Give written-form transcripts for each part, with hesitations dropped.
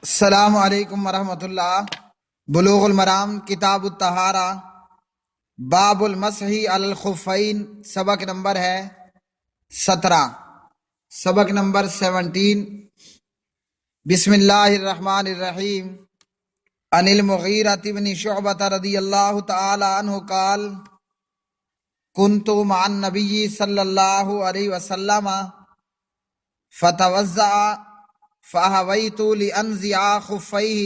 السلام علیکم ورحمۃ اللہ۔ بلوغ المرام کتاب الطہارہ باب المسح علی الخفین، سبق نمبر ہے 17، سبق نمبر 17۔ بسم اللہ الرحمن الرحیم۔ عن المغیرۃ بن شعبۃ رضی اللہ تعالی عنہ قال کنت مع النبی صلی اللہ علیہ وسلم فتوضأ فأهويت لأنزع خفيه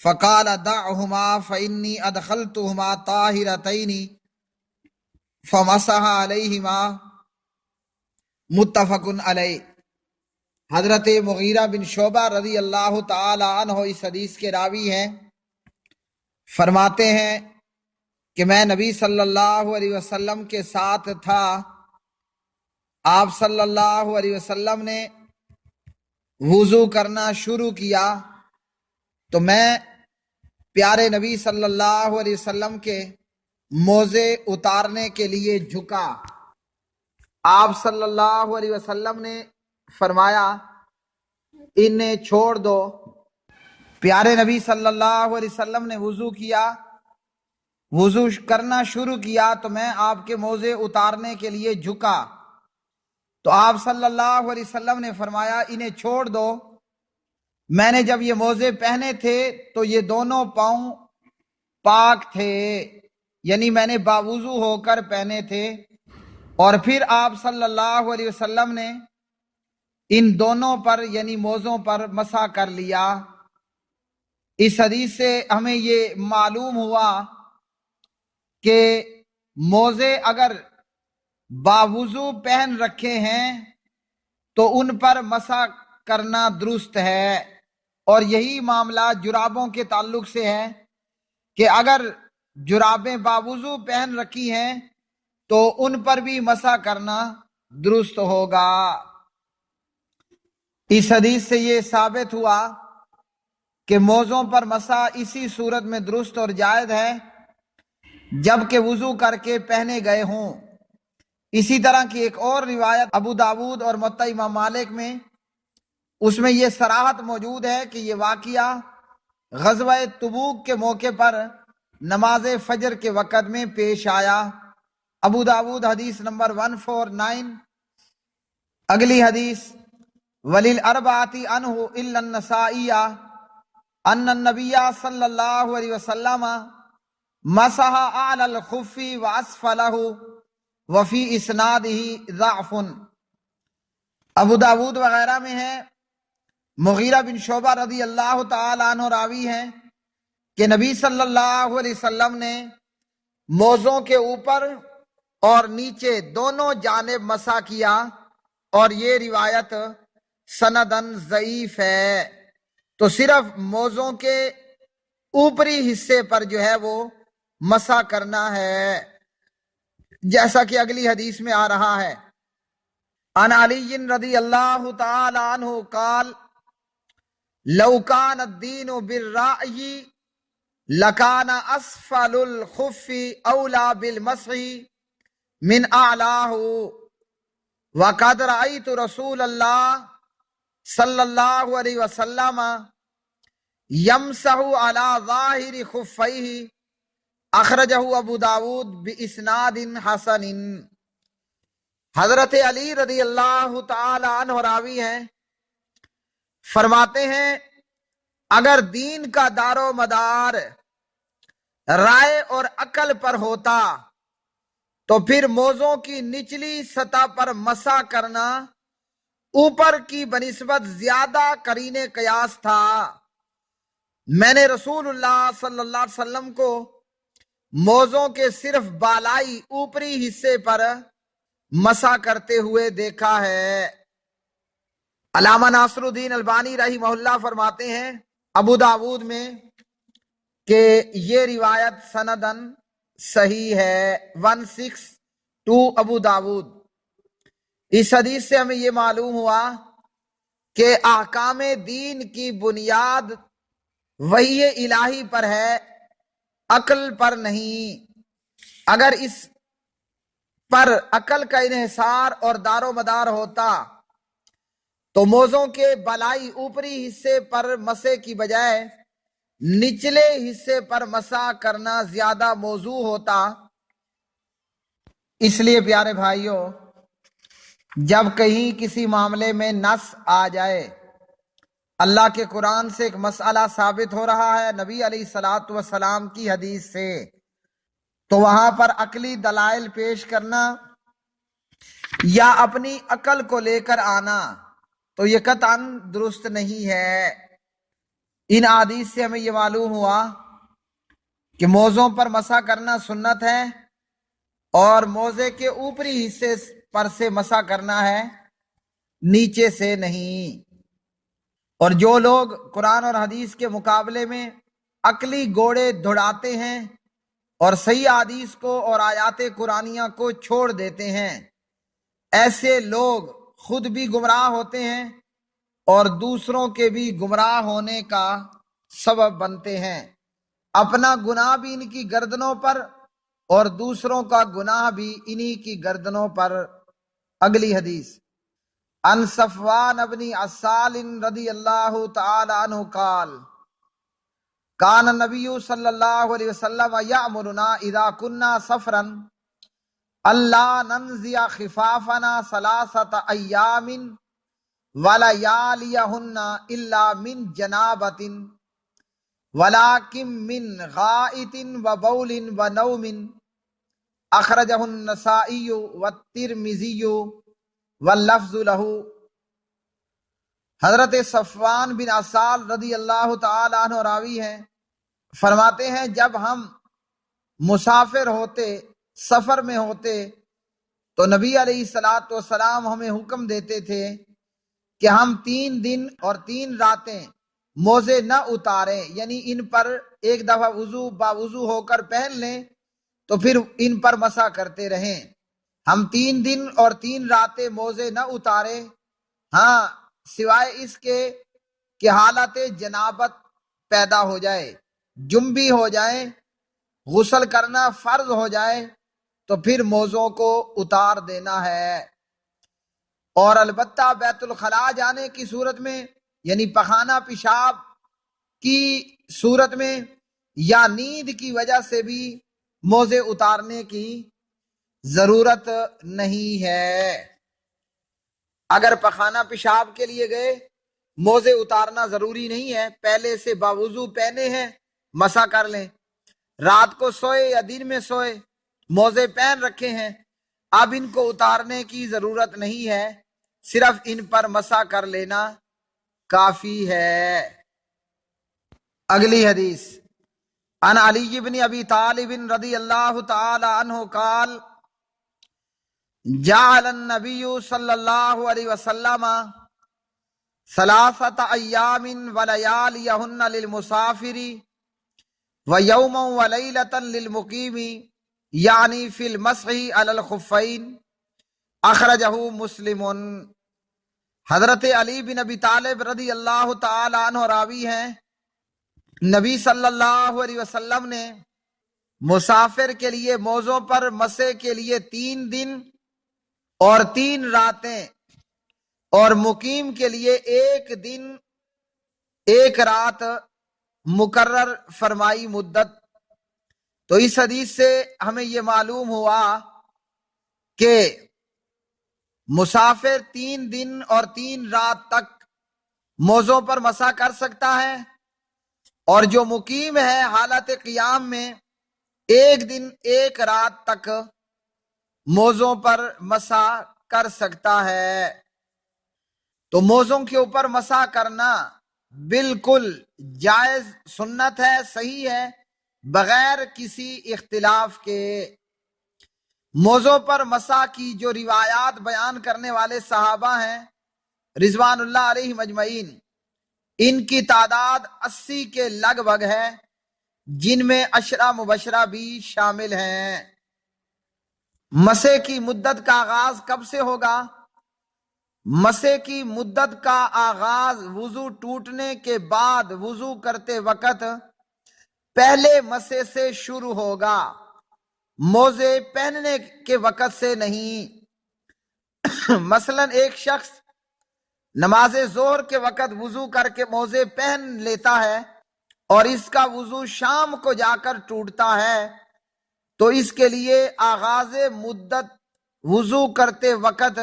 فقال دعهما فإني أدخلتهما طاهرتين فمسح عليهما، متفق علیہ۔ حضرت مغیرہ بن شعبہ رضی اللہ تعالی عنہ اس حدیث کے راوی ہیں۔ فرماتے ہیں کہ میں نبی صلی اللہ علیہ وسلم کے ساتھ تھا۔ آپ صلی اللہ علیہ وسلم نے وضو کرنا شروع کیا تو میں پیارے نبی صلی اللہ علیہ وسلم کے موزے اتارنے کے لیے جھکا۔ آپ صلی اللہ علیہ وسلم نے فرمایا انہیں چھوڑ دو۔ پیارے نبی صلی اللہ علیہ وسلم نے وضو کیا، وضو کرنا شروع کیا تو میں آپ کے موزے اتارنے کے لیے جھکا تو آپ صلی اللہ علیہ وسلم نے فرمایا انہیں چھوڑ دو۔ میں نے جب یہ موزے پہنے تھے تو یہ دونوں پاؤں پاک تھے، یعنی میں نے باوضو ہو کر پہنے تھے، اور پھر آپ صلی اللہ علیہ وسلم نے ان دونوں پر یعنی موزوں پر مسح کر لیا۔ اس حدیث سے ہمیں یہ معلوم ہوا کہ موزے اگر باوضو پہن رکھے ہیں تو ان پر مسح کرنا درست ہے، اور یہی معاملہ جرابوں کے تعلق سے ہے کہ اگر جرابیں باوضو پہن رکھی ہیں تو ان پر بھی مسح کرنا درست ہوگا۔ اس حدیث سے یہ ثابت ہوا کہ موزوں پر مسح اسی صورت میں درست اور جائز ہے جب کہ وضو کر کے پہنے گئے ہوں۔ اسی طرح کی ایک اور روایت ابو داود اور موطا امام مالک میں، اس میں یہ صراحت موجود ہے کہ یہ واقعہ غزوہ تبوک کے موقع پر نماز فجر کے وقت میں پیش آیا۔ ابو داود حدیث نمبر 149۔ اگلی حدیث وللاربعۃ عنہ الا النسائی ان النبی صلی اللہ علیہ وسلم مسح اعلی الخف واسفلہ وفی اسنادہ ضعف۔ ابو داود وغیرہ میں ہے، مغیرہ بن شعبہ رضی اللہ تعالی عنہ راوی ہیں کہ نبی صلی اللہ علیہ وسلم نے موزوں کے اوپر اور نیچے دونوں جانب مسح کیا، اور یہ روایت سندن ضعیف ہے، تو صرف موزوں کے اوپری حصے پر جو ہے وہ مسح کرنا ہے، جیسا کہ اگلی حدیث میں آ رہا ہے۔ عن علی رضی اللہ تعالی عنہ قال لو کان الدین بالرأی لکان اسفل الخف اولا بالمسح من اعلاہ وقد رأیت رسول اللہ صلی اللہ علیہ وسلم یمسح علی ظاہر خفیہ، اخرجہ ابو داود باسناد حسن۔ حضرت علی رضی اللہ تعالی عنہ راوی ہیں، فرماتے ہیں اگر دین کا دار و مدار رائے اور عقل پر ہوتا تو پھر موزوں کی نچلی سطح پر مسح کرنا اوپر کی بنسبت زیادہ قرین قیاس تھا۔ میں نے رسول اللہ صلی اللہ علیہ وسلم کو موزوں کے صرف بالائی اوپری حصے پر مسح کرتے ہوئے دیکھا ہے۔ علامہ ناصر الدین البانی رحمہ اللہ فرماتے ہیں ابو داود میں کہ یہ روایت سندن صحیح ہے، 162 ابو داود۔ اس حدیث سے ہمیں یہ معلوم ہوا کہ احکام دین کی بنیاد وحی الہی پر ہے، عقل پر نہیں۔ اگر اس پر عقل کا انحصار اور دار و مدار ہوتا تو موزوں کے بالائی اوپری حصے پر مسح کی بجائے نچلے حصے پر مسح کرنا زیادہ موضوع ہوتا۔ اس لیے پیارے بھائیوں، جب کہیں کسی معاملے میں نص آ جائے، اللہ کے قرآن سے ایک مسئلہ ثابت ہو رہا ہے نبی علیہ الصلاۃ والسلام کی حدیث سے، تو وہاں پر عقلی دلائل پیش کرنا یا اپنی عقل کو لے کر آنا تو یہ قطعاً درست نہیں ہے۔ ان حدیث سے ہمیں یہ معلوم ہوا کہ موزوں پر مسح کرنا سنت ہے اور موزے کے اوپری حصے پر سے مسح کرنا ہے، نیچے سے نہیں۔ اور جو لوگ قرآن اور حدیث کے مقابلے میں عقلی گھوڑے دوڑاتے ہیں اور صحیح حدیث کو اور آیات قرآنیہ کو چھوڑ دیتے ہیں، ایسے لوگ خود بھی گمراہ ہوتے ہیں اور دوسروں کے بھی گمراہ ہونے کا سبب بنتے ہیں۔ اپنا گناہ بھی ان کی گردنوں پر اور دوسروں کا گناہ بھی انہی کی گردنوں پر۔ اگلی حدیث، عن صفوان بن عسال رضی اللہ تعالی عنہ قال کان النبی صلی اللہ علیہ وسلم یأمرنا اذا کننا سفرا اللہ ننزع خفافنا ثلاثة ایام ولیالیہن الا من جنابۃ ولکن من غائط وبول ونوم، اخرجہ النسائی والترمذی واللفظ لہ۔ حضرت صفوان بن عسال رضی اللہ تعالی عنہ راوی ہیں، فرماتے ہیں جب ہم مسافر ہوتے، سفر میں ہوتے، تو نبی علیہ الصلاۃ والسلام ہمیں حکم دیتے تھے کہ ہم 3 دن اور 3 راتیں موزے نہ اتاریں، یعنی ان پر ایک دفعہ باوضو ہو کر پہن لیں تو پھر ان پر مسح کرتے رہیں۔ ہم 3 دن اور 3 راتیں موزے نہ اتاریں، ہاں سوائے اس کے کہ حالت جنابت پیدا ہو جائے، جنبی ہو جائیں، غسل کرنا فرض ہو جائے تو پھر موزوں کو اتار دینا ہے۔ اور البتہ بیت الخلاء جانے کی صورت میں، یعنی پخانہ پیشاب کی صورت میں، یا نیند کی وجہ سے بھی موزے اتارنے کی ضرورت نہیں ہے۔ اگر پخانہ پیشاب کے لیے گئے، موزے اتارنا ضروری نہیں ہے، پہلے سے باوضو پہنے ہیں مسح کر لیں۔ رات کو سوئے یا دن میں سوئے، موزے پہن رکھے ہیں، اب ان کو اتارنے کی ضرورت نہیں ہے، صرف ان پر مسح کر لینا کافی ہے۔ اگلی حدیث، عن علی بن ابی طالب رضی اللہ تعالی عنہ قال جعل النبی صلی اللہ علیہ وسلم 3 ایام ولیالیہن للمسافر ویوما ولیلۃ للمقیم یعنی فی المسح علی الخفین، اخرجہ مسلم۔ حضرت علی بن ابی طالب رضی اللہ تعالی عنہ راوی ہیں، نبی صلی اللہ علیہ وسلم نے مسافر کے لیے موزوں پر مسح کے لیے 3 دن اور 3 راتیں اور مقیم کے لیے 1 دن 1 رات مقرر فرمائی مدت۔ تو اس حدیث سے ہمیں یہ معلوم ہوا کہ مسافر 3 دن اور 3 رات تک موزوں پر مسح کر سکتا ہے، اور جو مقیم ہے حالت قیام میں 1 دن 1 رات تک موزوں پر مسح کر سکتا ہے۔ تو موزوں کے اوپر مسح کرنا بالکل جائز سنت ہے، صحیح ہے، بغیر کسی اختلاف کے۔ موزوں پر مسح کی جو روایات بیان کرنے والے صحابہ ہیں رضوان اللہ علیہم اجمعین، ان کی تعداد 80 کے لگ بھگ ہے، جن میں 10 مبشرہ بھی شامل ہیں۔ مسح کی مدت کا آغاز کب سے ہوگا؟ مسح کی مدت کا آغاز وضو ٹوٹنے کے بعد وضو کرتے وقت پہلے مسح سے شروع ہوگا، موزے پہننے کے وقت سے نہیں۔ مثلا ایک شخص نماز ظہر کے وقت وضو کر کے موزے پہن لیتا ہے اور اس کا وضو شام کو جا کر ٹوٹتا ہے تو اس کے لیے آغاز مدت وضو کرتے وقت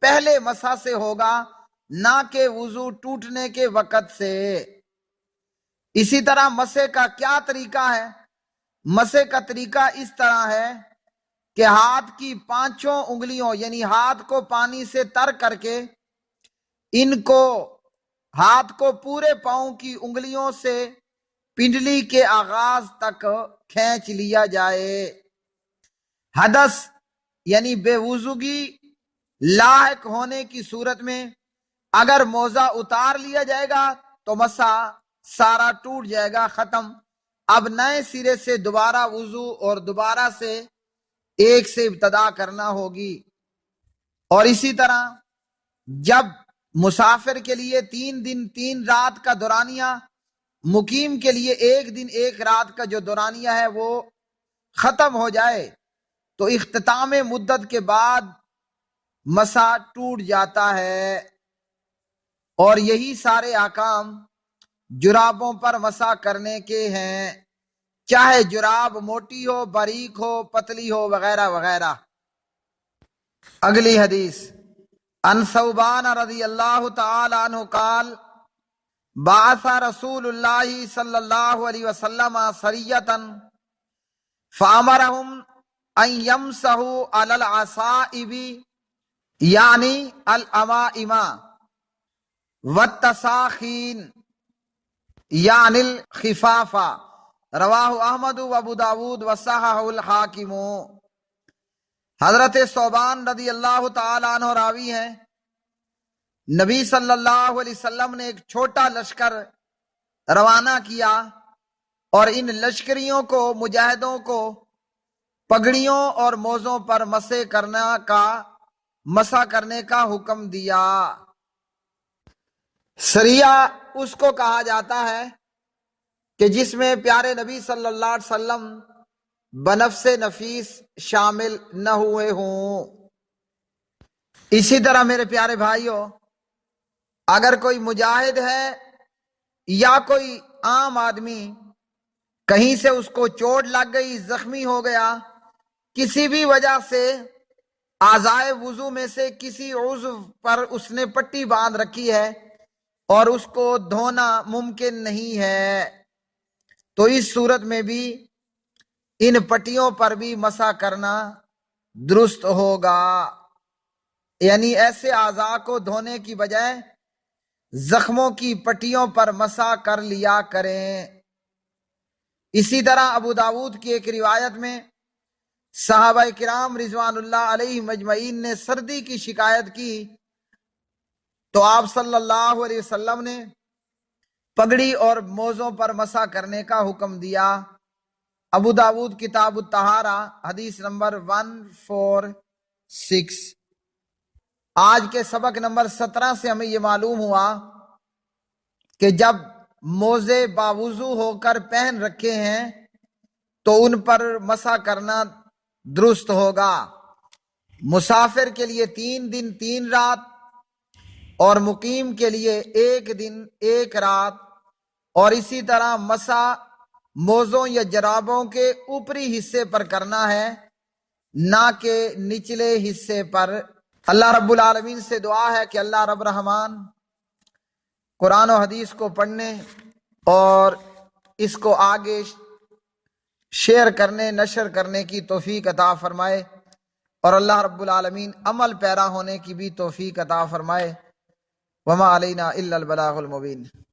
پہلے مسح سے ہوگا، نہ کہ وضو ٹوٹنے کے وقت سے۔ اسی طرح مسح کا کیا طریقہ ہے؟ مسح کا طریقہ اس طرح ہے کہ ہاتھ کی پانچوں انگلیوں یعنی ہاتھ کو پانی سے تر کر کے ان کو ہاتھ کو پورے پاؤں کی انگلیوں سے پنڈلی کے آغاز تک کھینچ لیا جائے۔ حدث یعنی بے وضوگی لاحق ہونے کی صورت میں اگر موزہ اتار لیا جائے گا تو مسح سارا ٹوٹ جائے گا، ختم۔ اب نئے سرے سے دوبارہ وضو اور دوبارہ سے ایک سے ابتدا کرنا ہوگی۔ اور اسی طرح جب مسافر کے لیے 3 دن 3 رات کا دورانیہ، مقیم کے لیے 1 دن 1 رات کا جو دورانیہ ہے وہ ختم ہو جائے تو اختتام مدت کے بعد مسح ٹوٹ جاتا ہے۔ اور یہی سارے احکام جرابوں پر مسح کرنے کے ہیں، چاہے جراب موٹی ہو، باریک ہو، پتلی ہو، وغیرہ وغیرہ۔ اگلی حدیث، عن ثوبان رضی اللہ تعالی عنہ قال بعث رسول اللہ صلی اللہ علیہ وسلم سریۃ فامرهم ان یمسحوا علی العصائب یعنی الامائم والتساخین یعنی الخفاف، رواہ احمد و ابو داود وصححہ الحاکم۔ حضرت ثوبان رضی اللہ تعالی عنہ راوی ہیں، نبی صلی اللہ علیہ وسلم نے ایک چھوٹا لشکر روانہ کیا اور ان لشکریوں کو، مجاہدوں کو پگڑیوں اور موزوں پر مسح کرنے کا حکم دیا۔ سریہ اس کو کہا جاتا ہے کہ جس میں پیارے نبی صلی اللہ علیہ وسلم بنفس نفیس شامل نہ ہوئے ہوں۔ اسی طرح میرے پیارے بھائیوں، اگر کوئی مجاہد ہے یا کوئی عام آدمی، کہیں سے اس کو چوٹ لگ گئی، زخمی ہو گیا، کسی بھی وجہ سے اعضائے وضو میں سے کسی عضو پر اس نے پٹی باندھ رکھی ہے اور اس کو دھونا ممکن نہیں ہے تو اس صورت میں بھی ان پٹیوں پر بھی مسح کرنا درست ہوگا، یعنی ایسے اعضاء کو دھونے کی بجائے زخموں کی پٹیوں پر مسح کر لیا کریں۔ اسی طرح ابو داود کی ایک روایت میں صحابہ کرام رضوان اللہ علیہ مجمعین نے سردی کی شکایت کی تو آپ صلی اللہ علیہ وسلم نے پگڑی اور موزوں پر مسح کرنے کا حکم دیا۔ ابو داود کتاب الطہارہ حدیث نمبر 146۔ آج کے سبق نمبر 17 سے ہمیں یہ معلوم ہوا کہ جب موزے باوضو ہو کر پہن رکھے ہیں تو ان پر مسح کرنا درست ہوگا۔ مسافر کے لیے 3 دن 3 رات اور مقیم کے لیے 1 دن 1 رات، اور اسی طرح مسح موزوں یا جرابوں کے اوپری حصے پر کرنا ہے، نہ کہ نچلے حصے پر۔ اللہ رب العالمین سے دعا ہے کہ اللہ رب رحمان قرآن و حدیث کو پڑھنے اور اس کو آگے شیئر کرنے، نشر کرنے کی توفیق عطا فرمائے، اور اللہ رب العالمین عمل پیرا ہونے کی بھی توفیق عطا فرمائے۔ وما علینا الا البلاغ المبین۔